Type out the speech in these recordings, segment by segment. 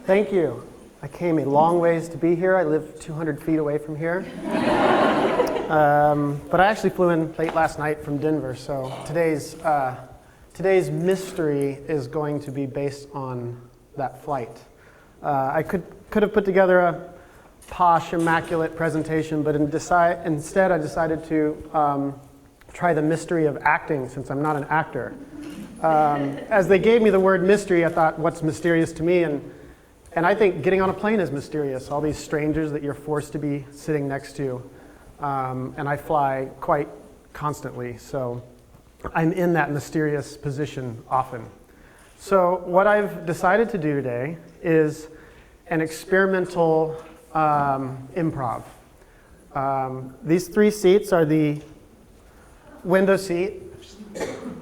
Thank you. I came a long ways to be here. I live 200 feet away from here. But I actually flew in late last night from Denver, so today's mystery is going to be based on that flight. I could have put together a posh, immaculate presentation, but instead I decided to try the mystery of acting, since I'm not an actor. As they gave me the word mystery, I thought, what's mysterious to me? And I think getting on a plane is mysterious. All these strangers that you're forced to be sitting next to. And I fly quite constantly, so I'm in that mysterious position often. So what I've decided to do today is an experimental improv. These three seats are the window seat,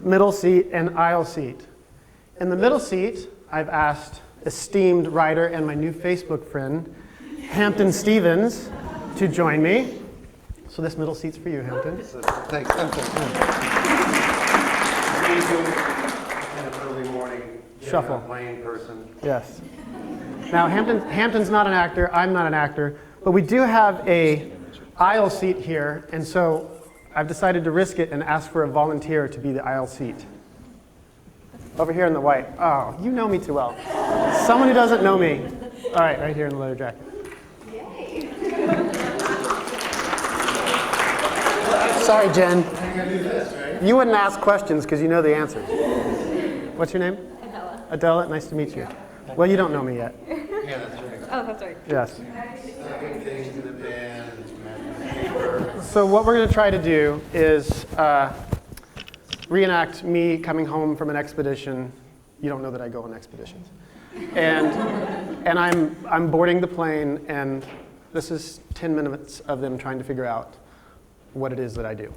middle seat, and aisle seat. In the middle seat, I've asked esteemed writer and my new Facebook friend, Hampton Stevens, to join me. So this middle seat's for you, Hampton. Thanks. Kind of early morning. Shuffle. Plane person. Yes. Now Hampton's not an actor. I'm not an actor, but we do have a aisle seat here, and so I've decided to risk it and ask for a volunteer to be the aisle seat. Over here in the white. Oh, you know me too well. Someone who doesn't know me. All right, right here in the leather jacket. Yay. Sorry, Jen. You wouldn't ask questions because you know the answers. What's your name? Adela. Adela, nice to meet you. Well, you don't know me yet. Yeah, that's right. Oh, that's right. Yes. Things in the band. So what we're going to try to do is reenact me coming home from an expedition. You don't know that I go on expeditions. And I'm boarding the plane, and this is 10 minutes of them trying to figure out what it is that I do.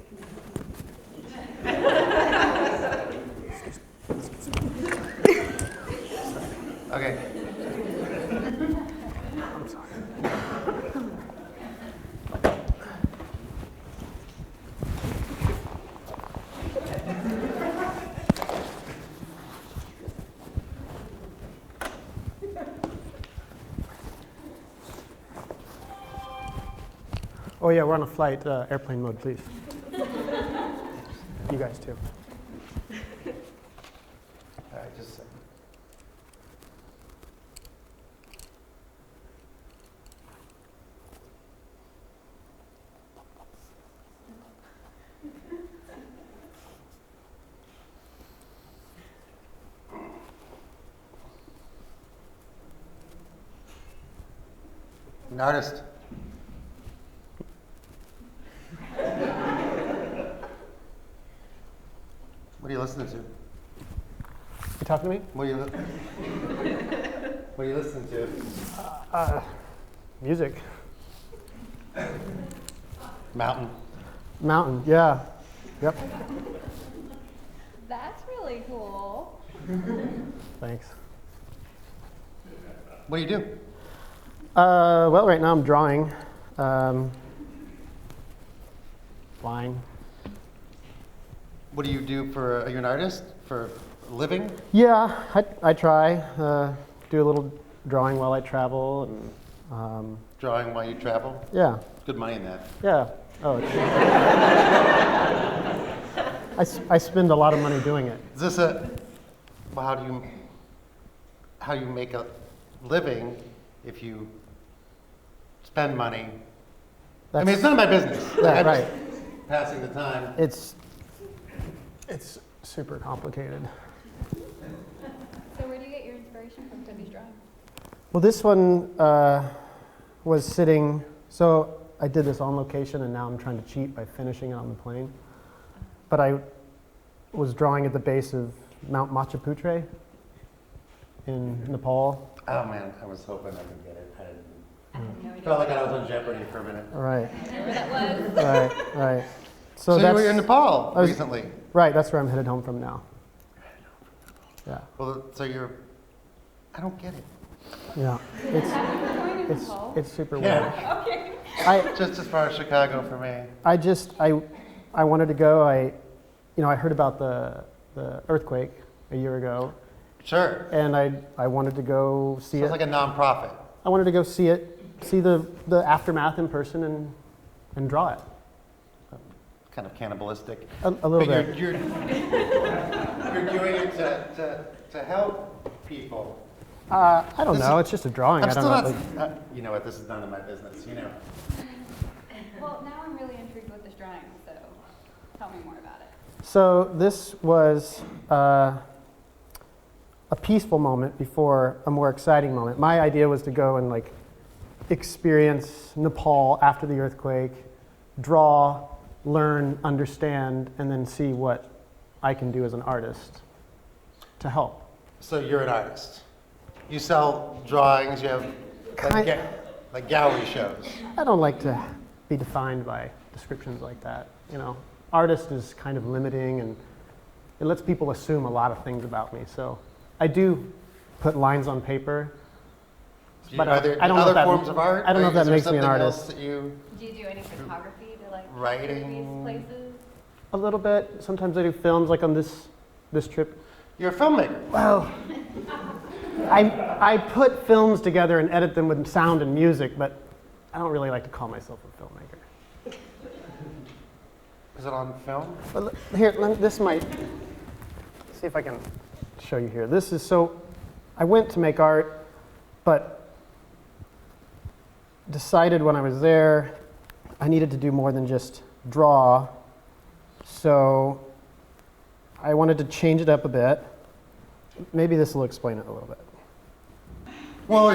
Okay. I'm sorry. Oh yeah, we're on a flight, airplane mode, please. You guys too. All right, just a second. An artist. What are you listening to? You talking to me? What are you listening to? Music. Mountain. Mountain, yeah. Yep. That's really cool. Thanks. What do you do? Well, right now I'm drawing. Flying. What do you do are you an artist for a living? Yeah, I try. Do a little drawing while I travel. And, Drawing while you travel? yeah. Good money in that. Yeah. Oh, I spend a lot of money doing it. Is this well, how do you make a living if you spend money? I mean, it's none of my business. Yeah, I'm right. just passing the time. It's super complicated. So where do you get your inspiration from Toby's drawing? Well, this one was sitting, so I did this on location, and now I'm trying to cheat by finishing it on the plane. But I was drawing at the base of Mount Machu Picchu in Nepal. Oh man, I was hoping I could get it. I have no idea. Felt like I was on Jeopardy for a minute. Right, Whatever that was. right. So you that's were in Nepal I was- recently. right. That's where I'm headed home from now. Yeah, Well, so you're, I don't get it. yeah. Going to It's Nepal? it's super Yeah. weird. Okay. Just as far as Chicago for me. I wanted to go. I heard about the earthquake a year ago, Sure. and I wanted to go see Sounds it. like a nonprofit. I wanted to go see it, see the aftermath in person, and draw it Kind of cannibalistic. a little But bit. you're doing it to help people. I don't This know. is- It's just a drawing. I'm I don't still know. not. You know what? This is none of my business. You know. Well, now I'm really intrigued with this drawing, so tell me more about it. So this was a peaceful moment before a more exciting moment. My idea was to go and experience Nepal after the earthquake, draw, learn, understand, and then see what I can do as an artist to help. So you're an artist. You sell drawings. You have Kind- like gallery shows. I don't like to be defined by descriptions like that. Artist is kind of limiting, and it lets people assume a lot of things about me. So I do put lines on paper. But Are there I don't know other if that- forms of art? I don't know if Is that there makes me an something else artist. that you Do you do any photography to Writing. these places? A little bit. Sometimes I do films, like on this trip. You're a filmmaker. Well, I put films together and edit them with sound and music, but I don't really like to call myself a filmmaker. Is it on film? But this might. See if I can show you here. This is so. I went to make art, but decided when I was there I needed to do more than just draw. So I wanted to change it up a bit. Maybe this will explain it a little bit. Well,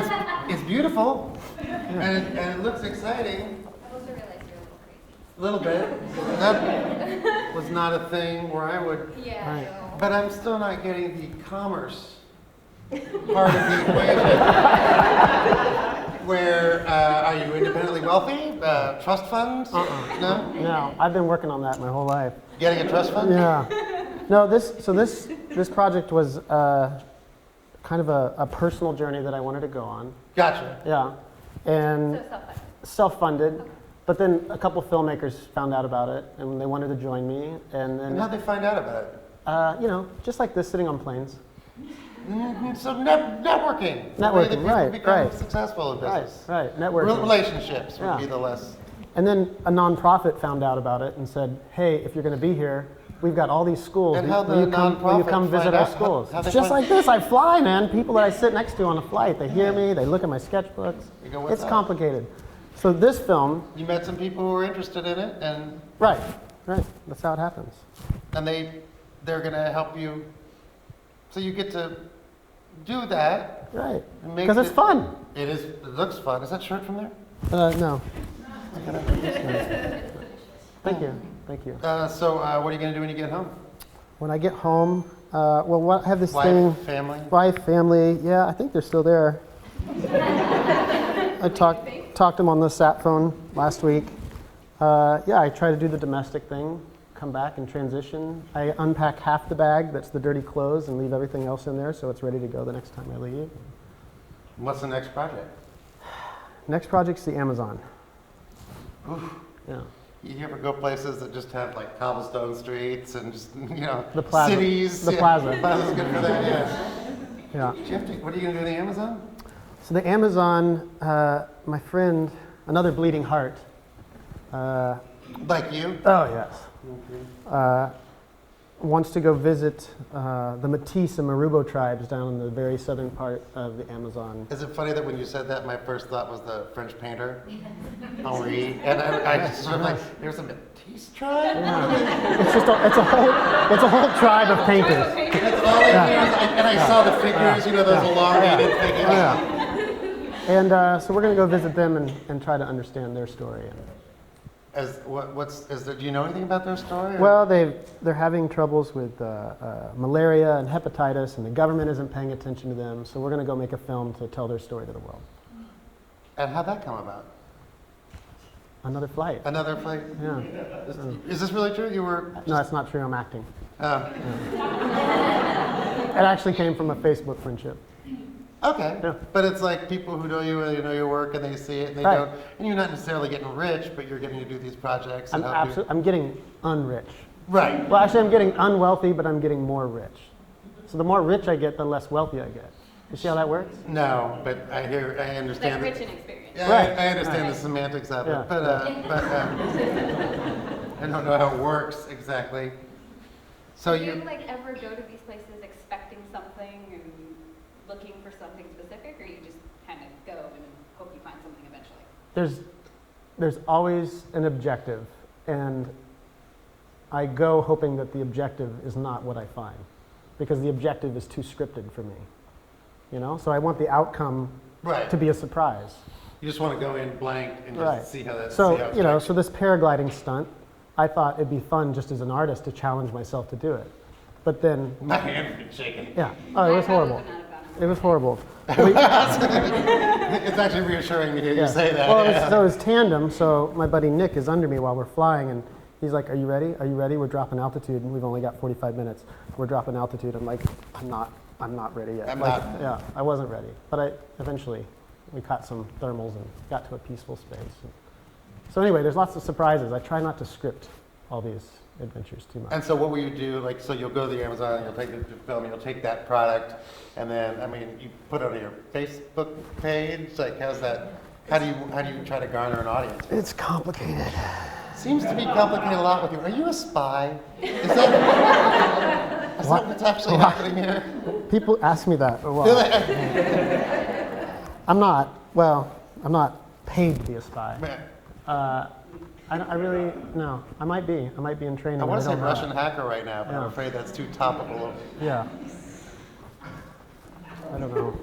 it's beautiful, and it looks exciting. I also realize you're a little crazy. A little bit. That was not a thing where I would, Yeah. Right. No. but I'm still not getting the commerce part of the equation. Where are you independently wealthy? Trust funds? No. No, I've been working on that my whole life. Getting a trust fund? Yeah. No, this project was kind of a personal journey that I wanted to go on. Gotcha. Yeah. And So self-funded. self-funded. But then a couple filmmakers found out about it and they wanted to join me. And And how'd then, they find out about it? just like this, sitting on planes. So networking. The way that Networking, people right, become right. successful in Right, business. right. Networking. Relationships would Yeah. be the less. And then a nonprofit found out about it and said, hey, if you're going to be here, we've got all these schools. And how Will you the come nonprofit visit find our out? schools? How they It's just find- like this. I fly, man. People that I sit next to on a flight, they hear me, they look at my sketchbooks. You go, "What's It's up?" complicated. So this film, You met some people who were interested in it, and right. That's how it happens. they're going to help you. So you get to do that. Right. It makes Because it's it- fun. It is. It looks fun. Is that shirt from there? No. Thank you. Thank you. So what are you going to do when you get home? When I get home, I have this Wife, thing. family. Wife, family, yeah, I think they're still there. I talked to them on the sat phone last week. I try to do the domestic thing, come back and transition. I unpack half the bag, that's the dirty clothes, and leave everything else in there so it's ready to go the next time I leave. What's the next project? Next project's the Amazon. Oof. Yeah. You ever go places that just have like cobblestone streets and just The plaza. cities? The plaza. Plaza's good for that. Yeah. Yeah. Do you have to, what are you going to do in the Amazon? So the Amazon, my friend, another bleeding heart. Like you? Oh, yes. Wants to go visit the Matisse and Marubo tribes down in the very southern part of the Amazon. Is it funny that when you said that, my first thought was the French painter, Henri, and I just sort of like, there's a Matisse tribe? It's just it's a whole tribe of painters. That's all I hear is, and I saw the figures, those elongated figures. Oh, yeah. And so we're going to go visit them and try to understand their story. Do you know anything about their story? or- Well, they're having troubles with malaria and hepatitis, and the government isn't paying attention to them. So we're going to go make a film to tell their story to the world. And how'd that come about? Another flight. Another flight? Yeah. Is this really true? You were No, that's not true. I'm acting. Oh. It actually came from a Facebook friendship. Okay. Yeah. But it's like people who know you and they know your work and they see it and they Right. don't, and you're not necessarily getting rich, but you're getting to do these projects. And help you. I'm getting unrich. Right. Well, actually, I'm getting unwealthy, but I'm getting more rich. So the more rich I get, the less wealthy I get. You see how that works? No, but I Like understand. rich in experience. Yeah, Right. I understand Right. the semantics of Yeah. it, but I don't know how it works exactly. So Do you you, like ever go to these places expecting something and looking for something specific, or you just kind of go and hope you find something eventually? There's always an objective, and I go hoping that the objective is not what I find, because the objective is too scripted for me. You know, so I want the outcome right. to be a surprise. You just want to go in blank and just Right. see how that. So, see how it's you know, going. so this paragliding stunt, I thought it'd be fun just as an artist to challenge myself to do it. But then, My hand's been shaking. yeah, oh, it was I probably horrible. would not have gotten It was horrible. It's actually reassuring to hear you Yeah. say that. Well, yeah. so it was tandem, so my buddy Nick is under me while we're flying, and he's like, "Are you ready? Are you ready? We're dropping altitude, and we've only got 45 minutes. We're dropping altitude." I'm like, I'm not ready yet. I'm Like, not. Yeah, I wasn't ready, but eventually we caught some thermals and got to a peaceful space. So anyway, there's lots of surprises. I try not to script all these adventures too much. And so what will you do? Like, so you'll go to the Amazon, you'll take the film, you'll take that product, and then, I mean, you put it on your Facebook page. Like, how's that? How do you try to garner an audience? It's complicated. Seems to be complicated a lot with you. Are you a spy? Is that what's actually happening here? People ask me that a lot. Do they? I'm not. Well, I'm not paid to be a spy. Man, I really no. I might be. I might be in training. I want to say don't know. Russian hacker right now, but I'm Yeah. afraid that's too topical. Yeah. I don't know.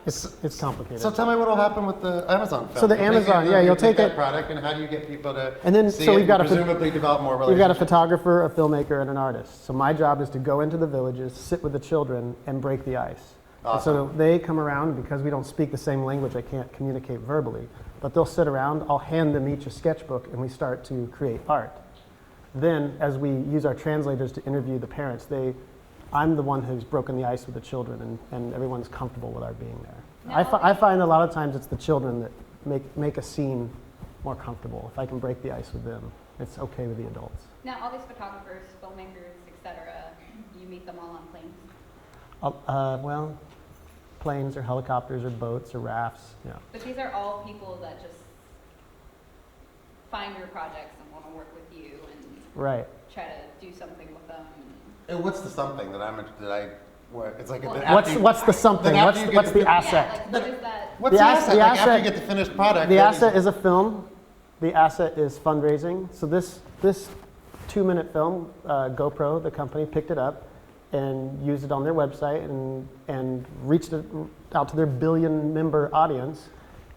It's complicated. So tell me what will happen with the Amazon film. So the You'll take Amazon, it, yeah, you'll take that it- product, and how do you get people to And then- see so it we've got and a presumably develop more We've relationships? got a photographer, a filmmaker, and an artist. So my job is to go into the villages, sit with the children, and break the ice. And so they come around, because we don't speak the same language, I can't communicate verbally. But they'll sit around, I'll hand them each a sketchbook, and we start to create art. Then, as we use our translators to interview the parents, I'm the one who's broken the ice with the children, and everyone's comfortable with our being there. I find a lot of times it's the children that make a scene more comfortable. If I can break the ice with them, it's okay with the adults. Now, all these photographers, filmmakers, etc., you meet them all on planes? Well, planes or helicopters or boats or rafts, yeah. But these are all people that just find your projects and want to work with you and Right. try to do something with them. And what's the something that it's like Well, What's the something? then after you What's get the the- asset? Yeah, like what is that? What's The the ass- asset? the Like after asset- you get the finished product. The then asset is a film. The asset is fundraising. So this 2-minute film, GoPro, the company, picked it up and used it on their website and reached out to their billion-member audience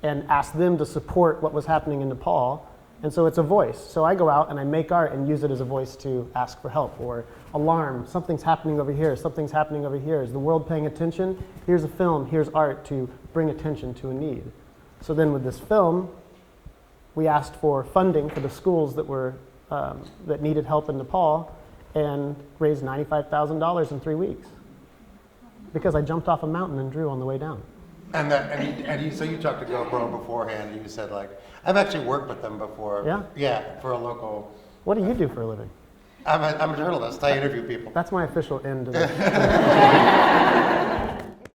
and asked them to support what was happening in Nepal. And so it's a voice. So I go out and I make art and use it as a voice to ask for help or alarm. Something's happening over here. Something's happening over here. Is the world paying attention? Here's a film. Here's art to bring attention to a need. So then with this film, we asked for funding for the schools that needed help in Nepal and raised $95,000 in 3 weeks because I jumped off a mountain and drew on the way down. So you talked to GoPro beforehand, and you said like, I've actually worked with them before. Yeah? Yeah, for a local. What do you do for a living? I'm a journalist. I interview people. That's my official end to this.